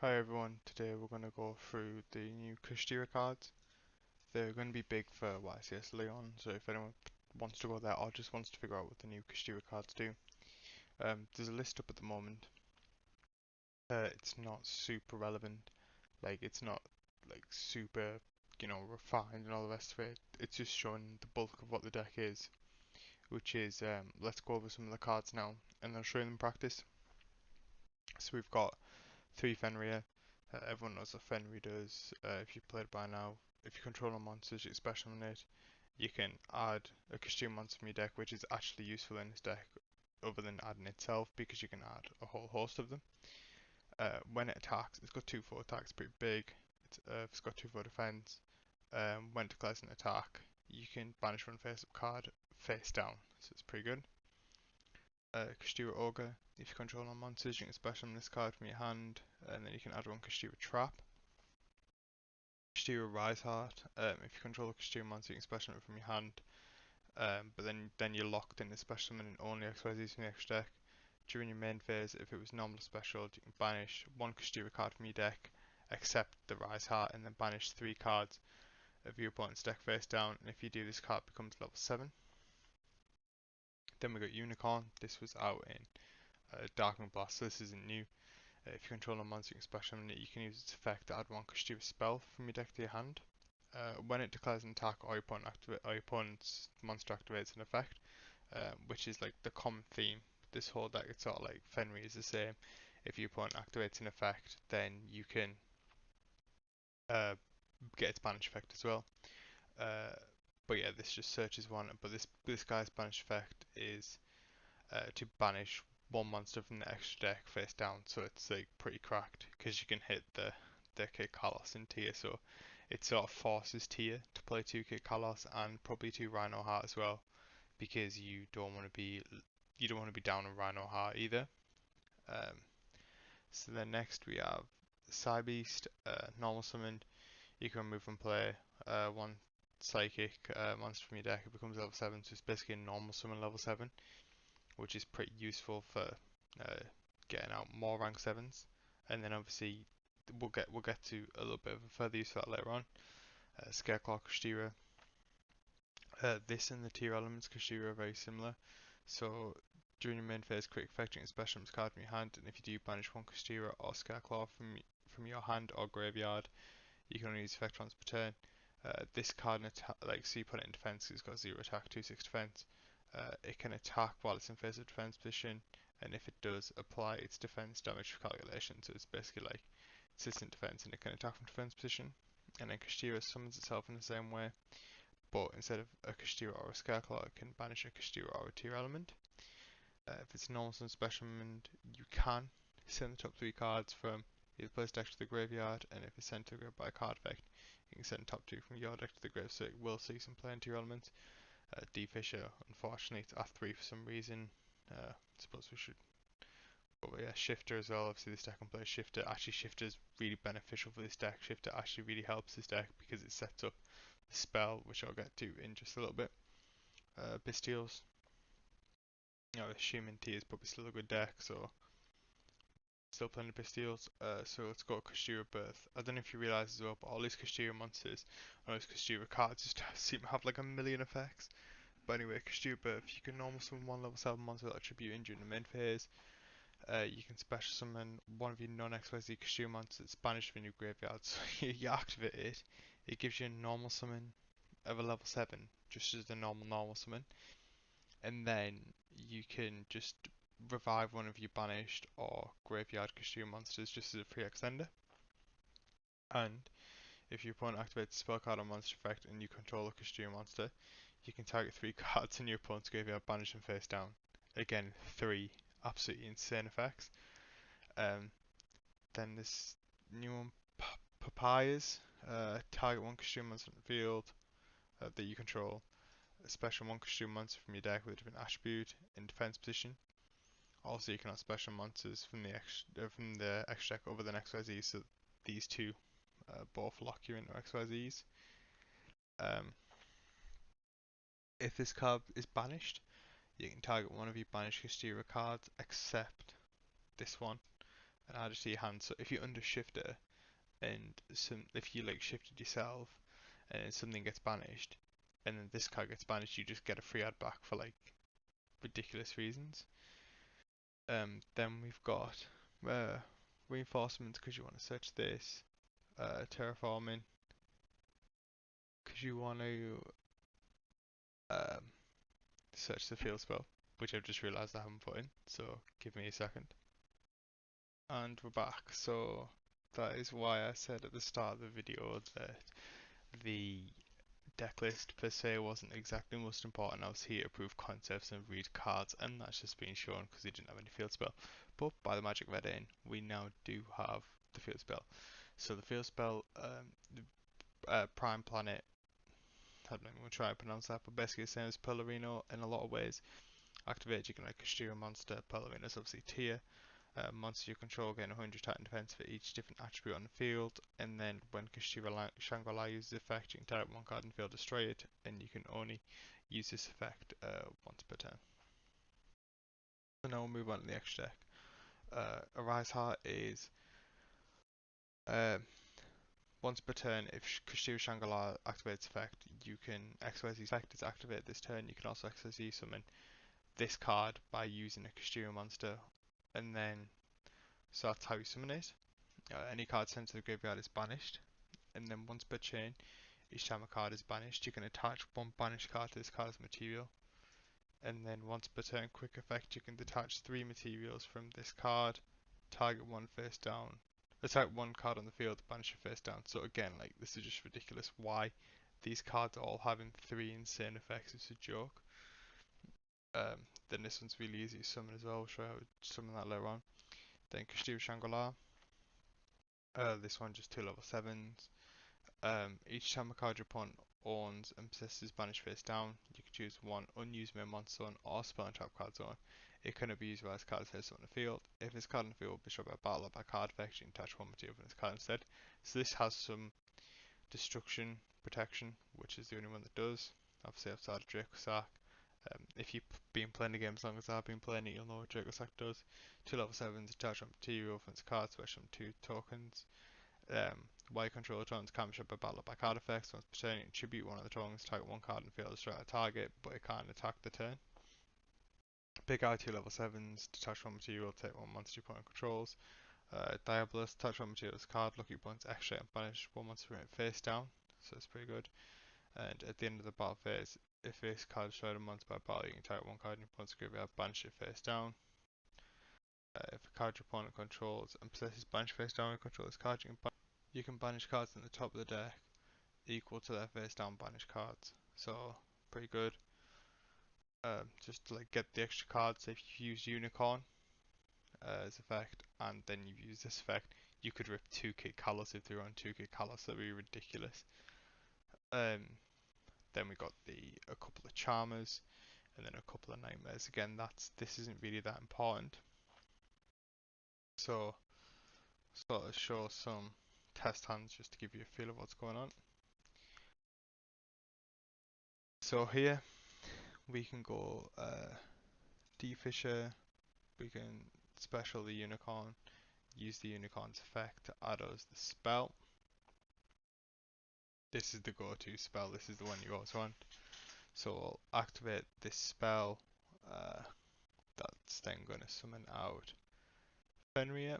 Hi everyone, today we're going to go through the new Kashtira cards. They're going to be big for YCS Leon, so if anyone wants to go there or just wants to figure out what the new Kashtira cards do, there's a list up at the moment. It's not super relevant, like it's not like super, refined and all the rest of it. It's just showing the bulk of what the deck is, which is, let's go over some of the cards now and I'll show you them in practice. So we've got 3 Fenrir. Everyone knows what Fenrir does. If you've played by now, if you control a monsters, you special on it, you can add a costume monster from your deck, which is actually useful in this deck, other than adding itself, because you can add a whole host of them. When it attacks, it's got 2/4 attack, it's pretty big. It's got 2/4 defense. When it declares an attack, you can banish one face-up card face down, so it's pretty good. Kashtira Ogre. If you control all monsters, you can special this card from your hand, and then you can add one Kashtira Trap. Kashtira Rise Heart. If you control a Kashtira monster, you can special it from your hand, but then you're locked in the special summon only XYZs from the extra deck. During your main phase, if it was normal special, you can banish one Kashtira card from your deck, except the Rise Heart, and then banish 3 cards of your opponent's deck face down, and if you do, this card becomes level 7. Then we got Unicorn. This was out in Darkmoon Blast, so this isn't new. If you control a monster you can special summon it, you can use its effect to add one Kashtira spell from your deck to your hand. When it declares an attack or your opponent's monster activates an effect, which is like the common theme. This whole deck, it's sort of like Fenrir is the same. If your opponent activates an effect, then you can uh, get its banish effect as well. Uh, but yeah, this just searches one. But this guy's banish effect is to banish one monster from the extra deck face down, so it's like pretty cracked because you can hit the Kid Kalos in tier, so it sort of forces tier to play 2 Kid Kalos and probably 2 Rhino Heart as well, because you don't want to be down on Rhino Heart either. Um, so then next we have Psybeast, normal summon. You can remove and play one Psychic monster from your deck. It becomes level 7, so it's basically a normal summon level 7, which is pretty useful for getting out more rank 7s. And then obviously we'll get to a little bit of a further use for that later on. Scareclaw Kashtira. This and the tier elements Kashtira are very similar. So during your main phase, create effect and special card from your hand, and if you do banish one Kashtira or Scareclaw from your hand or graveyard, you can only use effect once per turn. This card, so you put it in defense, it's got 0 attack, 2/6 defense. It can attack while it's in phase of defense position, and if it does, apply its defense damage calculation. So it's basically like consistent defense, and it can attack from defense position. And then Kashtira summons itself in the same way, but instead of a Kashtira or a Scareclaw, it can banish a Kashtira or a tier element. If it's normal summon special summon, you can send the top 3 cards from your player's deck to the graveyard, and if it's sent to the grave by a card effect, you can send top 2 from your deck to the grave, so it will see some play into your elements. D-Fisher, unfortunately, it's R3 for some reason. I suppose we should. But yeah, Shifter as well. Obviously, this deck can play Shifter. Actually, Shifter is really beneficial for this deck. Shifter actually really helps this deck because it sets up the spell, which I'll get to in just a little bit. Bestials. Assuming T is probably still a good deck, so still playing the Bestials. So let's go Kashtira Birth. I don't know if you realise as well, but all these Kashtira monsters, all these Kashtira cards just seem to have like a million effects. But anyway, Kashtira Birth, you can normal summon one level 7 monster with attribute injured in the main phase. You can special summon one of your non-XYZ Kashtira monsters that's banished from your graveyard. So you activate it, it gives you a normal summon of a level 7, just as the normal summon. And then you can just revive one of your banished or graveyard Kashtira monsters just as a free extender. And if your opponent activates a spell card or monster effect and you control a Kashtira monster, you can target 3 cards in your opponent's graveyard, banish them face down. Again, 3 absolutely insane effects. Then this new one, Papayas. Target one Kashtira monster on the field that you control. A special one Kashtira monster from your deck with a different attribute in defense position. Also, you can have special monsters from the extra deck other than XYZ, so these two both lock you into XYZs. If this card is banished, you can target one of your banished Kashtira cards except this one. and add it to your hand. So if you under shifter and if you like shifted yourself and then something gets banished, and then this card gets banished, you just get a free add back for like ridiculous reasons. Then we've got uh, reinforcements because you want to search this, terraforming because you want to um, search the field spell, which I've just realised I haven't put in. So give me a second. And we're back. So that is why I said at the start of the video that the deck list per se wasn't exactly most important. I was here to prove concepts and read cards, and that's just being shown because he didn't have any field spell. But by the magic of editing, we now do have the field spell. So the field spell, Prime Planet, I don't know, we'll try and pronounce that, but basically the same as Pelourinho in a lot of ways. Activate, you can like Kashtira monster, Pelourinho is obviously tier. Monster you control gain 100 attack and defense for each different attribute on the field, and then when Kashtira Shangri-La uses the effect, you can target one card in the field, destroy it, and you can only use this effect once per turn. So now we'll move on to the extra deck. Arise Heart is uh, once per turn, if Kashtira Shangri-La activates effect, you can XYZ effect is activate this turn. You can also XYZ summon this card by using a Kashtira monster, and then so that's how you summon it. Any card sent to the graveyard is banished, and then once per chain, each time a card is banished, you can attach one banished card to this card's material, and then once per turn, quick effect, you can detach 3 materials from this card, target one face down, attack one card on the field, banish your face down. So again, like this is just ridiculous. Why these cards are all having 3 insane effects? It's a joke. Then this one's really easy to summon as well. I'll show you how to summon that later on. Then Kashtira Shangri-La. This one just 2 level 7s. Each time a card your opponent owns and possesses banished face down, you can choose one unused main monster zone or spell and trap card zone. It cannot be used by this card face on the field. If this card on the field will be destroyed by battle or by card effect, you can attach one material from this card instead. So this has some destruction protection, which is the only one that does. Obviously outside of Draco Sack. If you've been playing the game as long as I've been playing it, you'll know what Draco Sack does. 2 level 7s, attach one material from this card, special 2 tokens. While you control tokens can be shot by battle by card effects. Once per turn, you tribute one of the tokens, target one card and fail to strike a target, but it can't attack the turn. Big Eye 2 level 7s, detach one material, take one monster your opponent controls. Diabolus, touch one material's card, lucky points, extra and banish one monster from it face down, so it's pretty good. And at the end of the battle phase, if this card is destroyed a monster by battle, you can target one card in your opponent's graveyard, banish it face down. If a card your opponent controls and possesses banish face down and control this card, you can banish cards in the top of the deck equal to their face down banished cards. So pretty good. Just to like get the extra cards, if you use Unicorn as effect and then you use this effect, you could rip 2 Kit Kalos if they run 2 Kit Kalos. That'd be ridiculous. Then we got a couple of Charmers and then a couple of Nightmares. Again, this isn't really that important. So sort of show some test hands just to give you a feel of what's going on. So here we can go D-Fisher, we can special the Unicorn, use the Unicorn's effect to add us the spell. This is the go-to spell, this is the one you always want. So I'll activate this spell, that's then going to summon out Fenrir.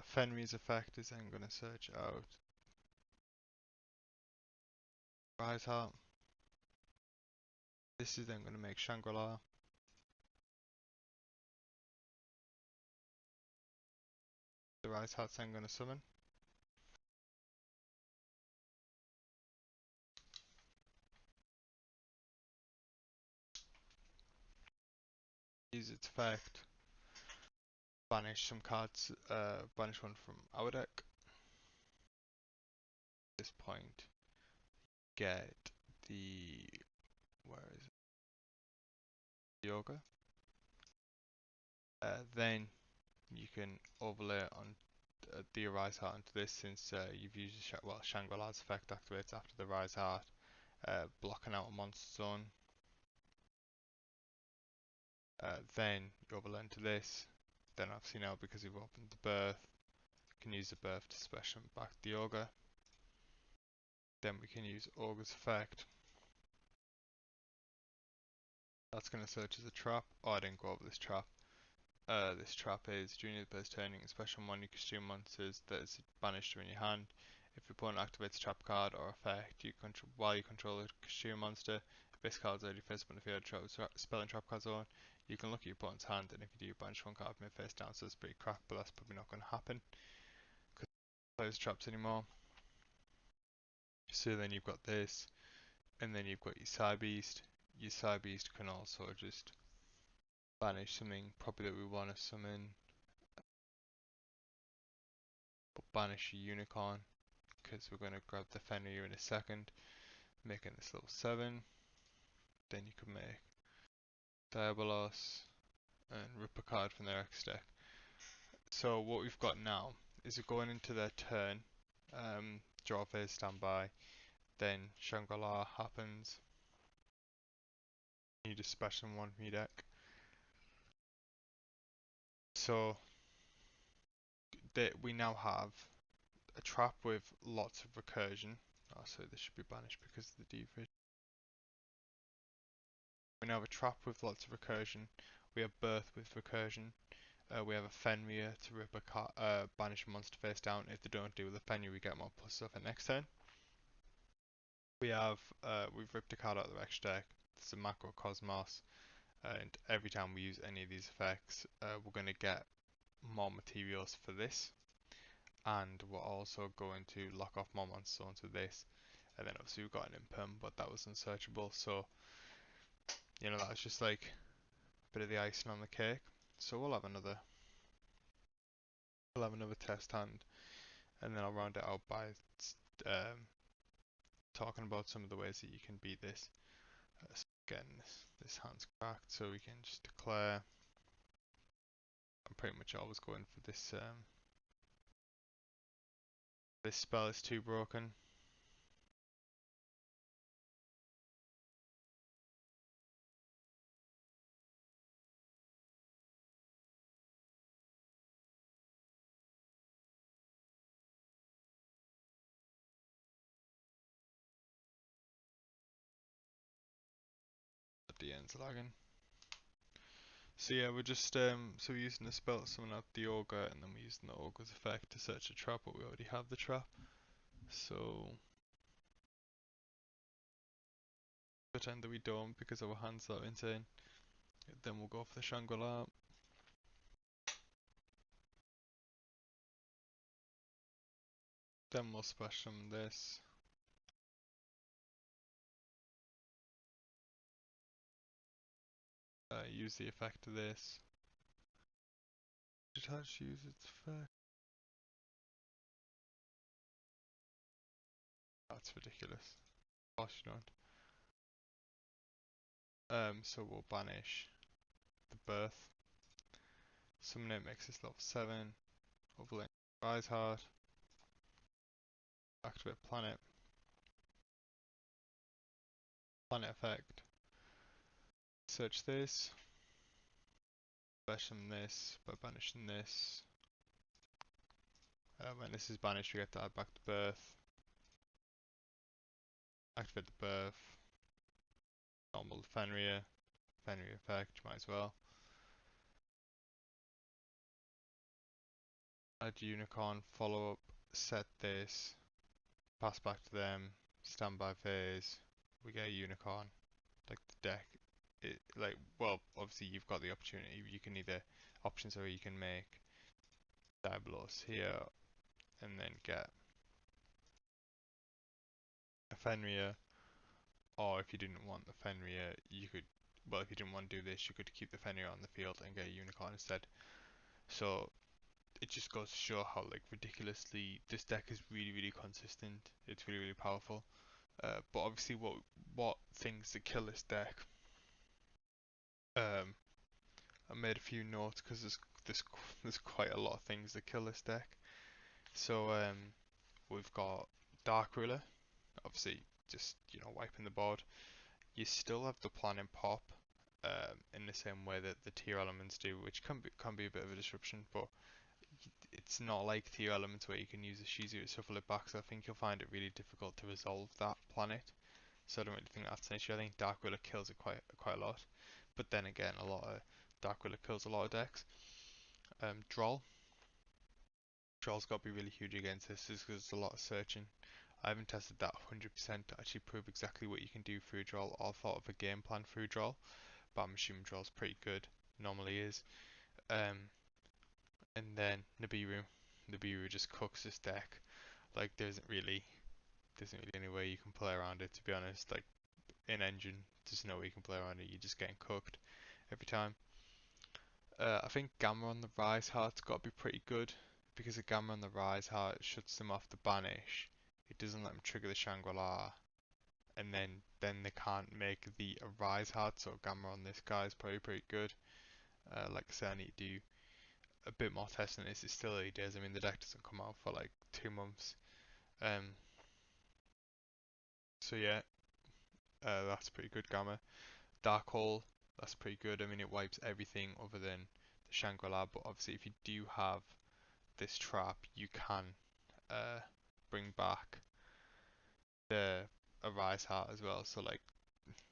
Fenrir's effect is then going to search out Rise Heart. This is then going to make Shangri-La. The Rise Heart's then going to summon. Use its effect. Banish some cards, banish one from our deck. At this point, get the, where is it? Yoga. Then you can overlay on the Rise Heart onto this since you've used Shangri-La's effect activates after the Rise Heart. blocking out a monster zone. Then you overlay into this. Then obviously now because we've opened the birth, we can use the birth to special back the ogre. Then we can use ogre's effect. That's going to search as a trap. Oh, I didn't go over this trap. This trap is during the player's turning a special one you consume monsters that is banished from your hand. If your opponent activates a trap card or effect while you control a consume monster, if this card is already face up on the field, spell and trap cards on, you can look at your opponent's hand, and if you do, banish one card from your face down, so it's pretty crap, but that's probably not going to happen because players traps anymore. So then you've got this, and then you've got your Side Beast. Your Side Beast can also just banish something probably that we want to summon, but banish a unicorn because we're going to grab the Fenrir in a second, making this level 7. Then you can make Diabolos and rip a card from their X deck. So what we've got now is we're going into their turn, draw phase, standby, then Shangri-La happens, you just special one from your deck. So we now have a trap with lots of recursion. Oh, so this should be banished because of the deviation. We now have a trap with lots of recursion. We have birth with recursion. We have a Fenrir to rip a banish a monster face down. If they don't deal with the Fenrir, we get more plus stuff at next turn. We have we've ripped a card out of the extra deck. This is a Macrocosmos, and every time we use any of these effects, we're going to get more materials for this, and we're also going to lock off more monster zones with this. And then obviously we've got an imperm, but that was unsearchable, so you know that's just like a bit of the icing on the cake. So we'll have another test hand, and then I'll round it out by um, talking about some of the ways that you can beat this. So again, this hand's cracked, so we can just declare. I'm pretty much always going for this. This spell is too broken. At the end's lagging. So yeah, we're just so we're using the spell to summon up the ogre, and then we're using the ogre's effect to search a trap, but we already have the trap. So pretend that we don't because our hands are insane. Then we'll go for the Shangri-La. Then we'll splash summon this. Use the effect of this. Detach use its effect. That's ridiculous. Of course you don't. So we'll banish the birth. Summon it makes this level 7. Overlay Rise Heart. Activate planet. Planet effect. Search this. Banish this by banishing this. When this is banished, we get to add back the birth. Activate the birth. Normal Fenrir. Fenrir effect, might as well. Add unicorn, follow up, set this, pass back to them, standby phase, we get a unicorn. Like the deck, well, obviously you've got the opportunity, you can either, options are you can make Diabolos here, and then get a Fenrir, or if you didn't want the Fenrir, you could, well, if you didn't want to do this, you could keep the Fenrir on the field and get a unicorn instead. So it just goes to show how like ridiculously this deck is really consistent. It's really powerful. But obviously, what things that kill this deck? I made a few notes because there's quite a lot of things that kill this deck. So we've got Dark Ruler, obviously just wiping the board. You still have the planning pop in the same way that the tier elements do, which can be a bit of a disruption, but it's not like tier elements where you can use a Shizu to shuffle it back. So I think you'll find it really difficult to resolve that planet. So I don't really think that's an issue. I think Dark Wheeler kills it quite a lot, but then again, a lot of Dark Wheeler kills a lot of decks. Droll. Droll's got to be really huge against this, just because there's a lot of searching. I haven't tested that 100% to actually prove exactly what you can do through Droll or thought of a game plan through Droll, but I'm assuming Droll's pretty good. Normally is. And then Nibiru. Nibiru just cooks this deck. Like there isn't really any way you can play around it, to be honest. Like in Engine, there's no way you can play around it. You're just getting cooked every time. I think Gamma on the Rise Heart's got to be pretty good, because a Gamma on the Rise Heart shuts them off the banish. It doesn't let them trigger the Shangri-La, and then they can't make the Rise Heart. So Gamma on this guy is probably pretty good. Like I said, I need to do a bit more testing. This is still early days. I mean, the deck doesn't come out for like 2 months. Um, so yeah, that's pretty good Gamma. Dark Hole, that's pretty good. I mean, it wipes everything other than the Shangri-La, but obviously if you do have this trap, you can bring back the Arise Heart as well. So like,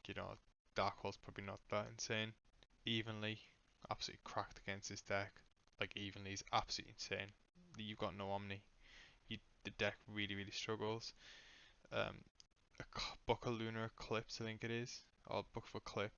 you know, Dark Hole's probably not that insane. Evenly, absolutely cracked against this deck. Like Evenly is absolutely insane. You've got no Omni. The deck really struggles. Um, a Book of Lunar Eclipse, I think it is, or Book of Eclipse.